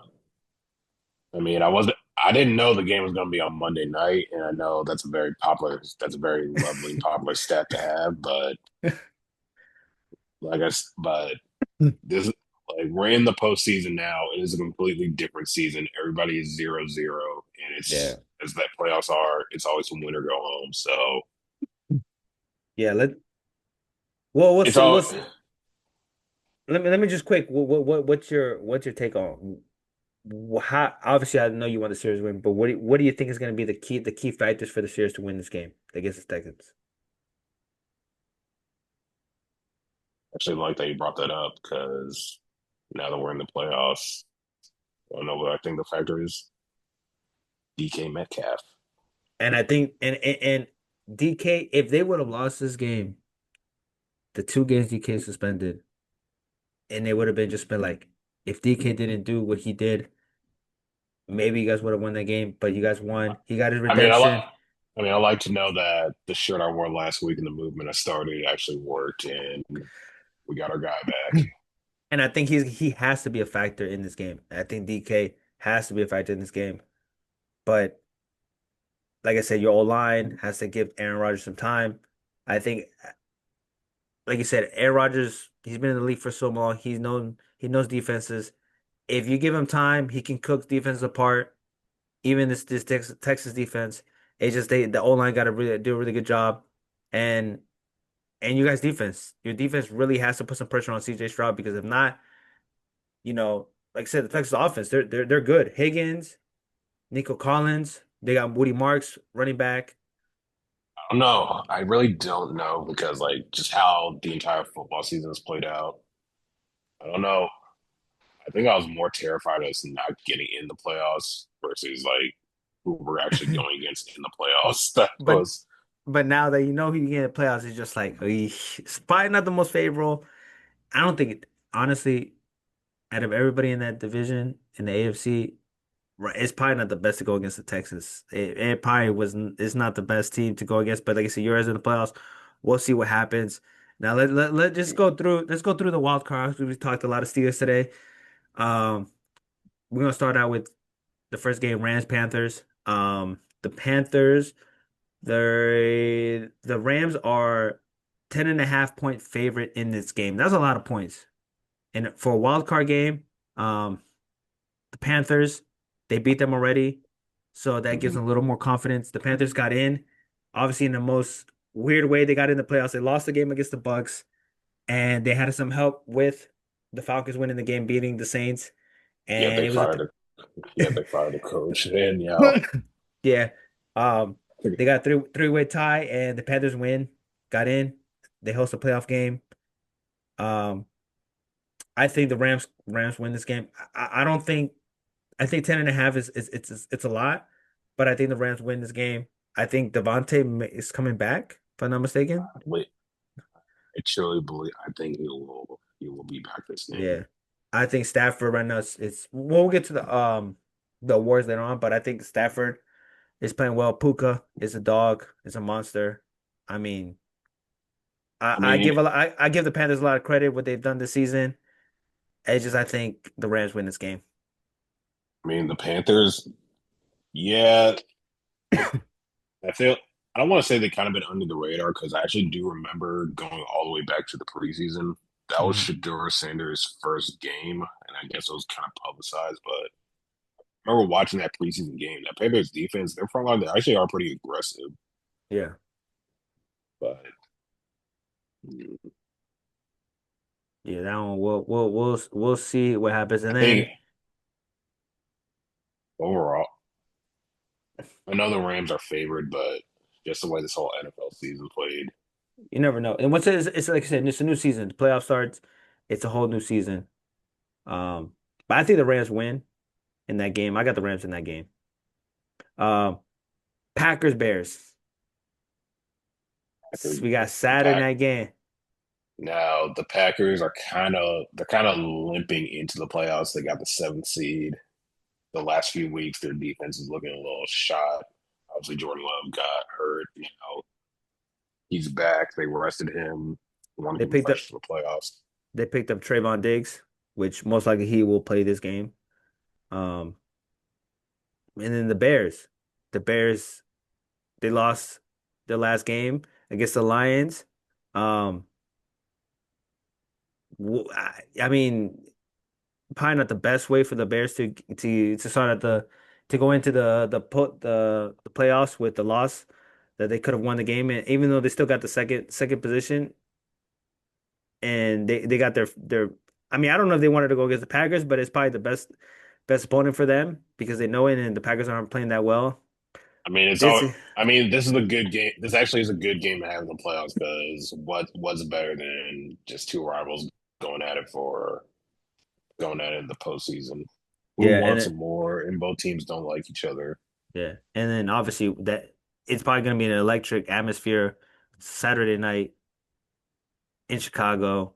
I mean, I didn't know the game was going to be on Monday night, and I know that's a very lovely and popular stat to have. But but this, like, we're in the postseason now. It is a completely different season. Everybody is 0-0, and Yeah. it's as that playoffs are. It's always from win or go home. So Yeah, well, it's all. let me just quick. What's your take on how? Obviously, I know you want the series win, but what do you think is going to be the key factors for the series to win this game against the Texans? Actually like that you brought that up because now that we're in the playoffs, I don't know what I think the factor is. DK Metcalf. And I think and DK, if they would have lost this game, the two games DK suspended, and they would have been like, if DK didn't do what he did, maybe you guys would have won that game, but you guys won. He got his I mean, redemption. I like to know that the shirt I wore last week in the movement I started actually worked, and we got our guy back. And I think he has to be a factor in this game. I think DK has to be a factor in this game. But like I said, your old line has to give Aaron Rodgers some time. I think, like you said, Aaron Rodgers, he's been in the league for so long. He knows defenses. If you give him time, he can cook defenses apart. Even this Texas defense, it's just the O line got to really do a really good job, and you guys your defense really has to put some pressure on CJ Stroud because if not, like I said, the Texas offense, they're good. Higgins, Nico Collins, they got Woody Marks running back. I don't know. I really don't know because like just how the entire football season has played out. I don't know. I think I was more terrified of us not getting in the playoffs versus like who we're actually going against in the playoffs. That But was, now that you know who you get in the playoffs, it's just like it's probably not the most favorable. I don't think honestly, out of everybody in that division in the AFC, right, it's probably not the best to go against the Texans. It probably wasn't. It's not the best team to go against. But like I said, yours in the playoffs. We'll see what happens. Now let just go through. Let's go through the wild cards. We talked a lot of Steelers today. Um, we're gonna start out with the first game, Rams Panthers. The Panthers. The Rams are 10.5 point favorite in this game. That's a lot of points. And for a wild card game, um, the Panthers, they beat them already. So that gives them a little more confidence. The Panthers got in, obviously in the most weird way they got in the playoffs. They lost the game against the Bucks, and they had some help with the Falcons winning the game, beating the Saints. yeah, And it was a they fired the coach. And yeah, yeah. They got three-way tie, and the Panthers win, got in. They host a playoff game. Um, I think the Rams win this game. I don't think I think 10.5 it's a lot, but I think the Rams win this game. I think is coming back, if I'm not mistaken. I truly believe I think he will be back this game. Yeah. I think Stafford right now it's we'll get to the awards later on, but I think Stafford is playing well. Puka is a dog, is a monster. I mean, I mean, I give the Panthers a lot of credit what they've done this season. It's just I think the Rams win this game. the Panthers. Yeah, I feel I don't want to say they kind of been under the radar because I actually do remember going all the way back to the preseason. That was Mhm. Shador Sanders' first game, and I guess it was kind of publicized. But I remember watching that preseason game. That Panthers defense, their front line, they actually are pretty aggressive. Yeah. But Yeah, that one we'll see what happens. And I think then overall, I know the Rams are favored, but just the way this whole NFL season played, you never know. And once it's like I said, it's a new season. The playoff starts. It's a whole new season. But I think the Rams win in that game. I got the Rams in that game. Um, Packers Bears. Packers, We got the Saturday pack night game. now the Packers are kind of limping into the playoffs. They got the seventh seed. The last few weeks, their defense is looking a little shot. Obviously, Jordan Love got hurt. He's back. They rested him. Want to They keep him picked up fresh for the playoffs. they picked up Trayvon Diggs, which most likely he will play this game. Um, and then the Bears. The Bears, they lost their last game against the Lions. Um, I mean, probably not the best way for the Bears to start at to go into the playoffs with the loss that they could have won the game, and even though they still got the second position and they got their I mean, I don't know if they wanted to go against the Packers, but it's probably the best opponent for them because they know it, and the Packers aren't playing that well. I mean, it's This all. I mean, this is a good game. This actually is a good game to have in the playoffs because what's better than just two rivals going at it for going at it in the postseason? Who yeah, and wants it, it more? And both teams don't like each other. yeah, and then obviously that it's probably going to be an electric atmosphere Saturday night in Chicago.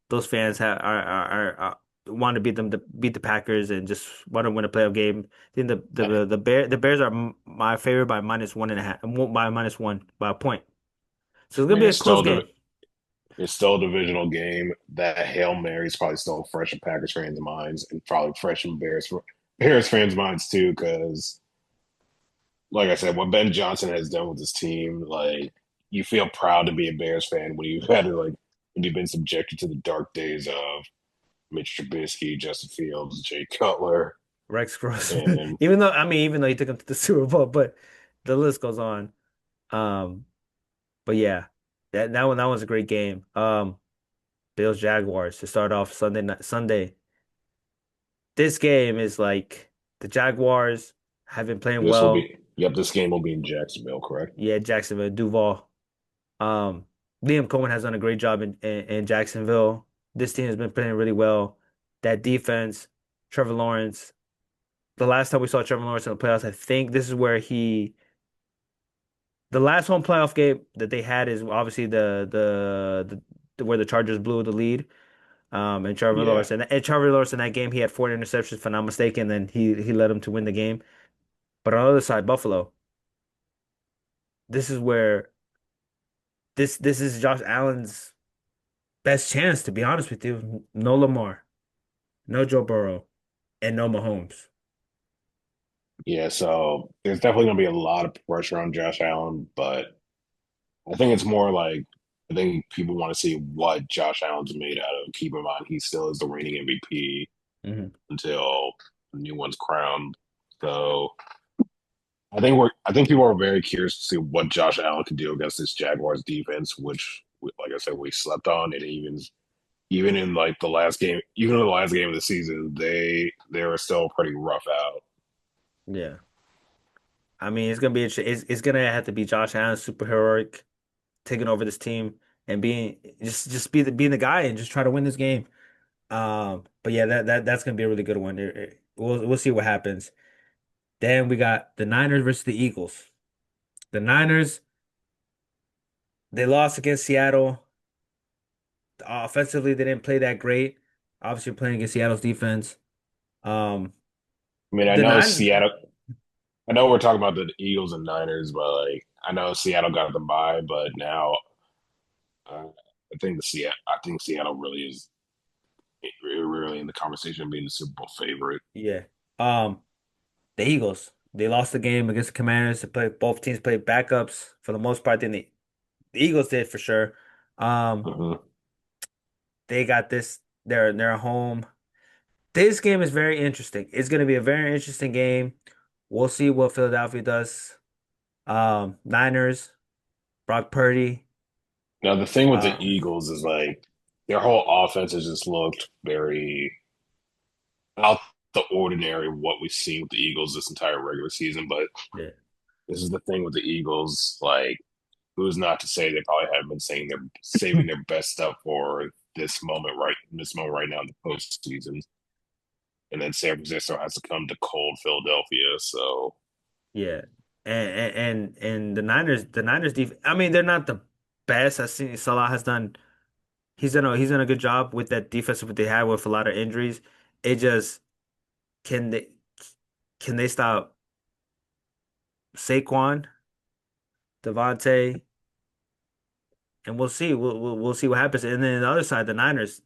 Those fans are want to beat the Packers and just want to win a playoff game. I think the Bears are my favorite by -1.5, by -1 by a point. So it's I gonna mean, be a close game. it's still a divisional game. That Hail Mary is probably still fresh in Packers fans' minds, and probably fresh in Bears fans' minds too. Because, like I said, what Ben Johnson has done with his team, like you feel proud to be a Bears fan when you've had to when you've been subjected to the dark days of Mitch Trubisky, Justin Fields, Jay Cutler, Rex Grossman. and Even though he took him to the Super Bowl, but the list goes on. Um, but yeah, that was a great game. Bills Jaguars to start off Sunday night Sunday. This game is like the Jaguars have been playing this will well. be yep, this game will be in Jacksonville, correct? Yeah, Jacksonville, Duval. Um, Liam Cohen has done a great job in Jacksonville. This team has been playing really well. That defense, Trevor Lawrence. The last time we saw Trevor Lawrence in the playoffs, I think this is where the last home playoff game that they had is obviously the where the Chargers blew the lead. And Yeah. Trevor Lawrence in that game, he had 4 interceptions, if I'm not mistaken, and then he led them to win the game. But on the other side, Buffalo, this is where this is Josh Allen's best chance, to be honest with you. No Lamar, no Joe Burrow, and no Mahomes. Yeah, so there's definitely going to be a lot of pressure on Josh Allen, but I think it's more like I think people want to see what Josh Allen's made out of. Keep in mind, he still is the reigning MVP Hmm. until a new one's crowned. So I think people are very curious to see what Josh Allen can do against this Jaguars defense, which, like I said, we slept on, and even in like the last game, even in the last game of the season, they were still pretty rough out. Yeah. I mean, it's gonna have to be Josh Allen superheroic taking over this team and being just being the guy and just try to win this game. But yeah, that's gonna be a really good one. We'll see what happens. Then we got the Niners versus the Eagles. The Niners, they lost against Seattle. Offensively, they didn't play that great. Obviously, playing against Seattle's defense. Um, I mean, the nine, I know we're talking about the Eagles and Niners, but like I know Seattle got the bye, but now I think Seattle really is really in the conversation of being the Super Bowl favorite. yeah. Um, the Eagles, they lost the game against the Commanders. Both teams played backups for the most part. Then the Eagles did for sure. Um, Hmm. they got this. They're home. This game is very interesting. It's going to be a very interesting game. We'll see what Philadelphia does. Niners, Brock Purdy. Now the thing with the Um, Eagles is like their whole offense has just looked very out the ordinary what we've seen with the Eagles this entire regular season. But yeah, this is the thing with the Eagles, like who's not to say they probably haven't been saying they're saving their best stuff for this moment right now in the postseason. And then San Francisco has to come to cold Philadelphia. So yeah, and the Niners def I mean, they're not the best. I see Salah has done. He's done a good job with that defense what they had with a lot of injuries. It just can they can they stop Saquon, Devontae, and we'll see. We'll see what happens. And then the other side, the Niners,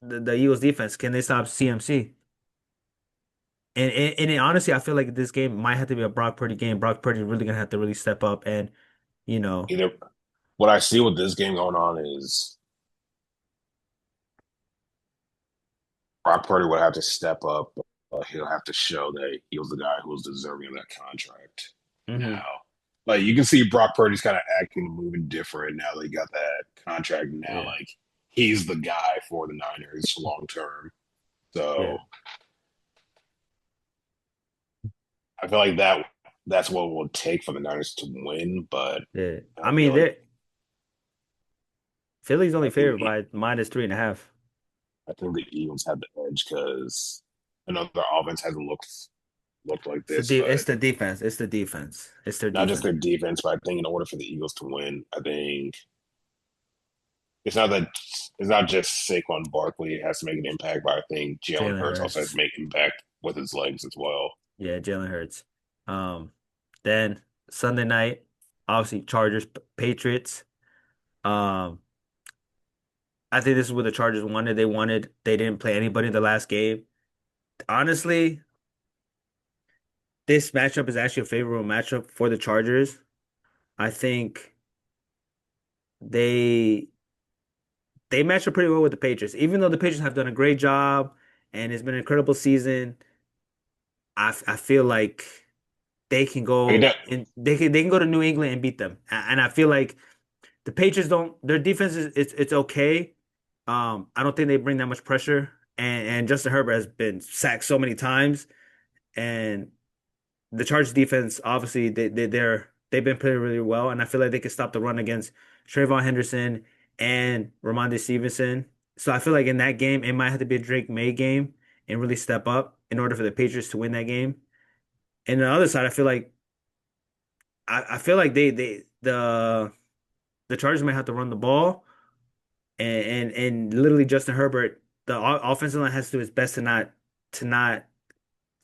the Eagles defense, can they stop CMC? Honestly, I feel like this game might have to be a Brock Purdy game. Brock Purdy really gonna have to really step up, and you know, either what I see with this game going on is Brock Purdy would have to step up. He'll have to show that he was the guy who was deserving of that contract. hmm Now, like you can see Brock Purdy's kind of acting and moving different now that he got that contract. Now, yeah, like he's the guy for the Niners long term. yeah, So I feel like that's what it will take for the Niners to win. But yeah. I I feel mean, like Philly's only I think favored by -3.5. I think the Eagles have the edge because I know their offense hasn't looked like this, It's but the defense. It's the defense. It's their not just defense. their defense, but I think in order for the Eagles to win, I think it's not that it's not just Saquon Barkley has to make an impact, but I think Jalen Jalen Hurts also has to Hurts. make impact with his legs as well. Yeah, Jalen Hurts. Um, then Sunday night, obviously Chargers, Patriots. Um, I think this is what the Chargers wanted. They didn't play anybody in the last game. Honestly, this matchup is actually a favorable matchup for the Chargers. I think they they match up pretty well with the Patriots. Even though the Patriots have done a great job and it's been an incredible season, I feel like they can I mean, go and they can go to New England and beat them. And I feel like the Patriots don't their defense is it's okay. I don't think they bring that much pressure. And Justin Herbert has been sacked so many times. And the Chargers defense, obviously, they've been playing really well, and I feel like they could stop the run against Trayvon Henderson and Ramondre Stevenson. So I feel like in that game, it might have to be a Drake May game and really step up in order for the Patriots to win that game. And on the other side, I feel like the Chargers might have to run the ball, and literally Justin Herbert, the offensive line has to do its best to not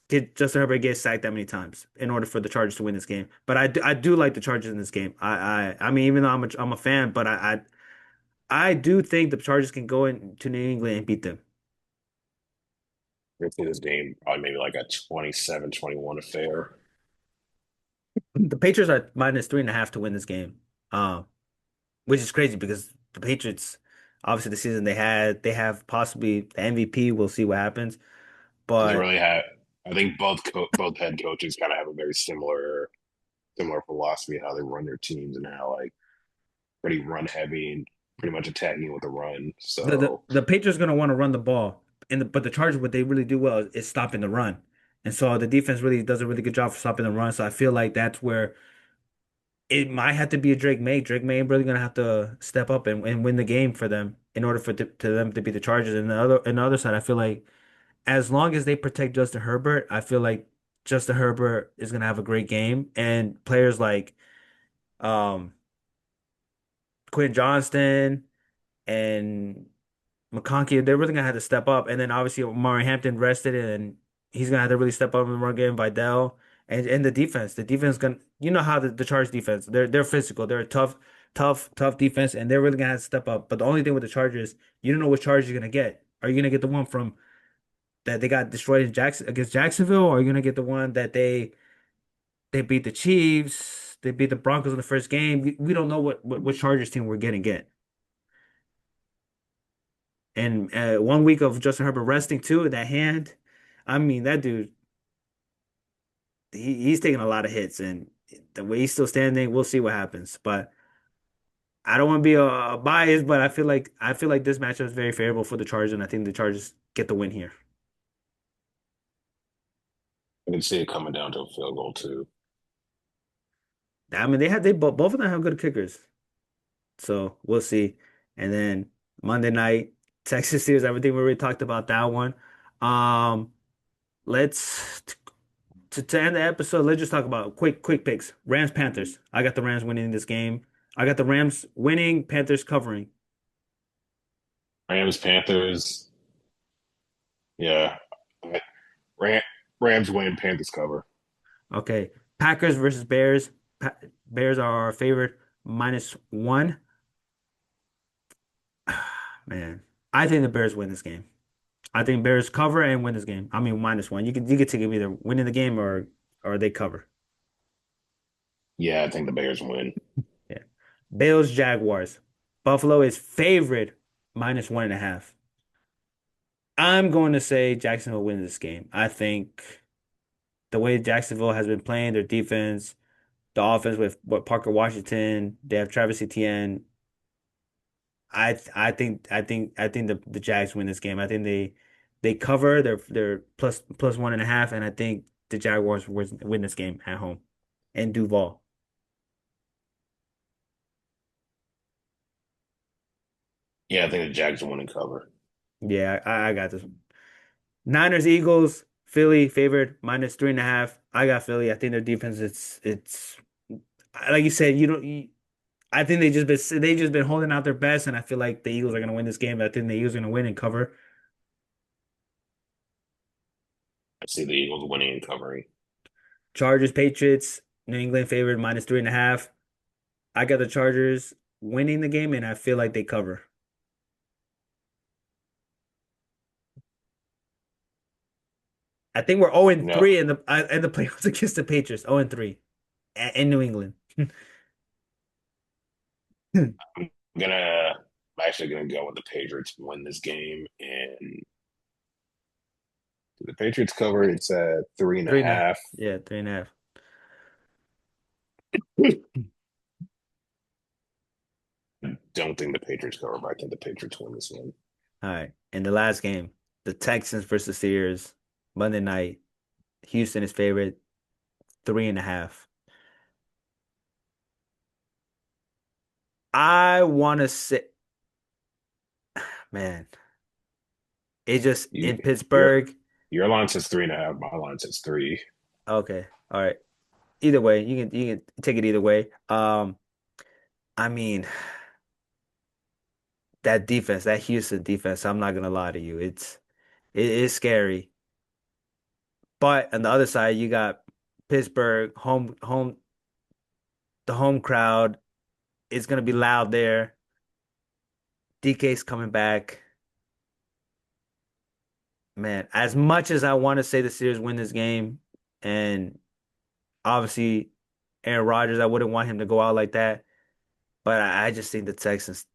get Justin Herbert get sacked that many times in order for the Chargers to win this game. But I do like the Chargers in this game. I mean, even though I'm a fan, but I do think the Chargers can go into New England and beat them. I see this game probably maybe like a 27-21 affair. The Patriots are -3.5 to win this game, which is crazy because the Patriots, obviously, the season they have possibly the MVP. We'll see what happens, They but really have. I think both head coaches kind of have a very similar philosophy of how they run their teams and how like pretty run heavy and pretty much attacking with a run. the the, So the Patriots going to want to run the ball, but the Chargers, what they really do well is stopping the run, and so the defense really does a really good job for stopping the run. So I feel like that's where it might have to be a Drake May. Drake May really gonna have to step up and win the game for them in order to them to be the Chargers. And the other side, I feel like as long as they protect Justin Herbert, I feel like Justin Herbert is gonna have a great game. And players like um Quinn Johnston and McConkey, they're really gonna have to step up. And then obviously Murray Hampton rested and he's gonna have to really step up in the run game. Vidal and the defense gonna how the Chargers defense, they're physical, they're a tough defense, and they're really gonna have to step up. But the only thing with the Chargers, you don't know which Chargers you're gonna get. Are you gonna get the one from that they got destroyed in Jackson against Jacksonville, or are you gonna get the one that they beat the Chiefs, they beat the Broncos in the first game? We don't know what Chargers team we're gonna get. And 1 week of Justin Herbert resting too, that hand. I mean, that dude, he's taking a lot of hits, and the way he's still standing, we'll see what happens. But I don't want to be a bias, but I feel like this matchup is very favorable for the Chargers, and I think the Chargers get the win here. I can see it coming down to a field goal too. I mean, both of them have good kickers, so we'll see. And then Monday night, Texas Steelers, everything we already talked about that one. Um, let's to end the episode. Let's just talk about quick picks. Rams Panthers. I got the Rams winning this game. I got the Rams winning, Panthers covering. Rams, Panthers, yeah. Ram, Rams win, Panthers cover. Okay, Packers versus Bears. Bears are our favorite -1. Man, I think the Bears win this game. I think Bears cover and win this game. I mean -1. You could take them either winning the game or they cover. Yeah, I think the Bears win. Yeah. Bills Jaguars. Buffalo is favorite -1.5. I'm going to say Jacksonville wins this game. I think the way Jacksonville has been playing, their defense, the offense with what Parker Washington, they have Travis Etienne. I think the Jags win this game. I think they cover. They're plus 1.5, and I think the Jaguars win this game at home in Duval. Yeah, I think the Jags win and cover. Yeah, I got this one. Niners Eagles Philly favored -3.5. I got Philly. I think their defense it's like you said. I think they just been holding out their best, and I feel like the Eagles are gonna win this game. I think the Eagles are gonna win and cover. I see the Eagles winning and covering. Chargers Patriots New England favored -3.5. I got the Chargers winning the game, and I feel like they cover. I think we're 0 and No, 3 in the playoffs against the Patriots. 0 and 3 in New England. I'm gonna. I'm actually gonna go with the Patriots win this game, and the Patriots cover. It's at three and a Three and a half. yeah, 3.5. Don't think the Patriots cover, but I think the Patriots win this one. All right. In the last game, the Texans versus Steelers, Monday night. Houston is favorite 3.5. I want to say, man, it just You, in your Pittsburgh. your line says 3.5. My line says three. Okay. All right. Either way, you can take it either way. I mean, that defense, that Houston defense, I'm not gonna lie to you. It is scary. But on the other side, you got Pittsburgh the home crowd is gonna be loud there. DK's coming back. Man, as much as I want to say the Steelers win this game, and obviously Aaron Rodgers, I wouldn't want him to go out like that. But I just think the Texans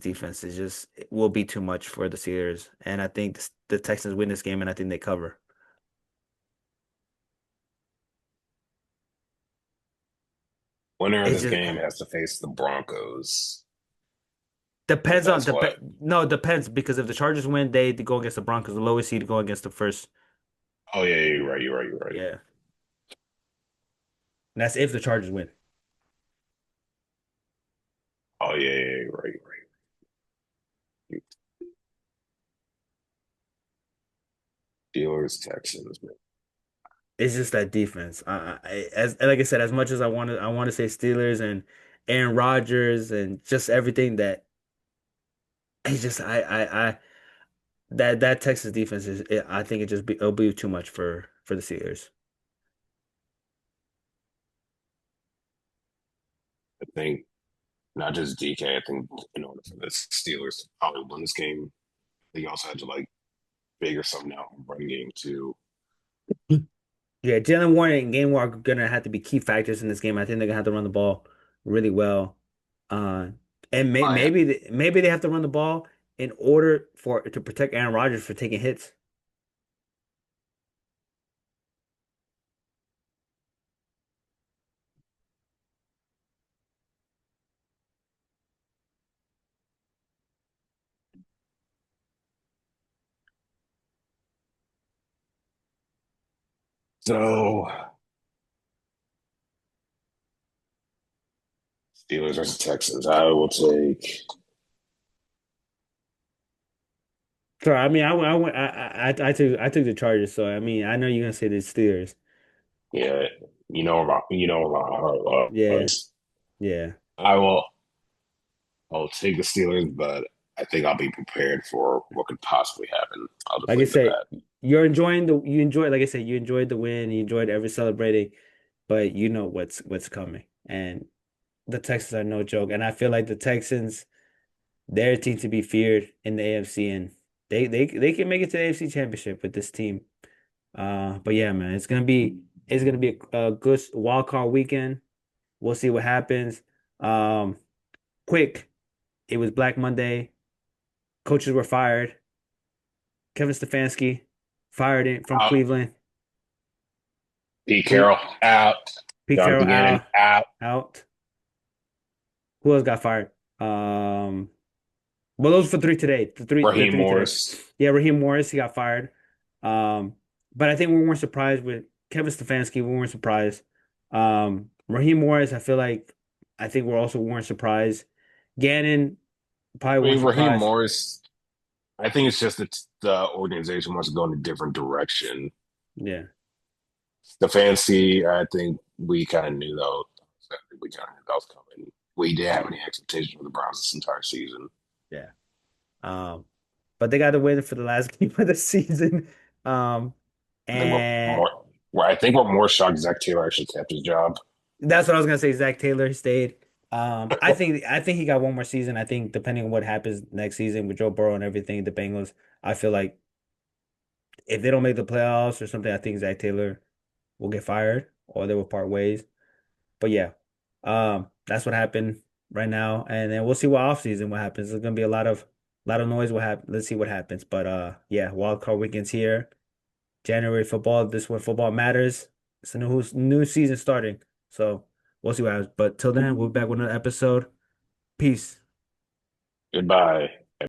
defense is just it will be too much for the Steelers, and I think the Texans win this game, and I think they cover. Winner of It this just game has to face the Broncos. depends on That's what. no, it depends because if the Chargers win, they go against the Broncos. The lowest seed go against the first. Oh yeah, yeah, you're right. You're right. You're right. Yeah, and that's if the Chargers win. Oh yeah, yeah, you're right. You're right. Steelers, Texans, man. It's just that defense. As like I said, as much as I want to say Steelers and Aaron Rodgers and just everything that it's just I that Texas defense I think it'll be too much for the Steelers. I think not just DK. I think in order for the Steelers to probably win this game, they also had to like figure something out in running game too. Yeah, Jalen Warren and Gainwell are gonna have to be key factors in this game. I think they're gonna have to run the ball really well. Uh, and I maybe they have to run the ball in order to protect Aaron Rodgers for taking hits. So Steelers versus Texans. I will take. So I mean, I took the Chargers. So I mean, I know you're gonna say the Steelers. Yeah, you know about heart Yeah, lies. yeah. I will. I'll take the Steelers, but I think I'll be prepared for what could possibly happen. I'll just Like I leave it at said, that. you enjoy like I said, you enjoyed the win, you enjoyed every celebrating, but you know what's coming. And the Texans are no joke. And I feel like the Texans, they're a team to be feared in the AFC, and they can make it to the AFC Championship with this team. But yeah, man, it's gonna be a good wild card weekend. We'll see what happens. Um, quick, it was Black Monday. Coaches were fired. Kevin Stefanski fired it from Out. Cleveland. Pete Who Carroll out. Pete Carroll Jonathan Gannon out. out. Who else got fired? Well, those for three today. The Raheem three today. Morris. Yeah, Raheem Morris, he got fired. But I think we weren't surprised with Kevin Stefanski. We weren't surprised. Raheem Morris, I think we weren't surprised. Gannon probably I weren't mean, Raheem surprised. Morris. I think it's just that the organization wants to go in a different direction. Yeah, The fancy, I think we kind of knew though. I think we kind of knew that was coming. We didn't have any expectations for the Browns this entire season. yeah. Um, but they got to win for the last game of the season. Um, I think and I think we're more shocked Zach Taylor actually kept his job. that's what I was gonna say. Zach Taylor stayed. I think he got one more season. I think depending on what happens next season with Joe Burrow and everything, the Bengals, I feel like if they don't make the playoffs or something, I think Zach Taylor will get fired or they will part ways. But yeah, that's what happened right now, and then we'll see what offseason what happens. There's gonna be a lot of noise. What happen? Let's see what happens. But yeah, wild card weekend's here. January football. This is when football matters. It's a new season starting. So we'll see what happens. But till then, we'll be back with another episode. Peace. Goodbye.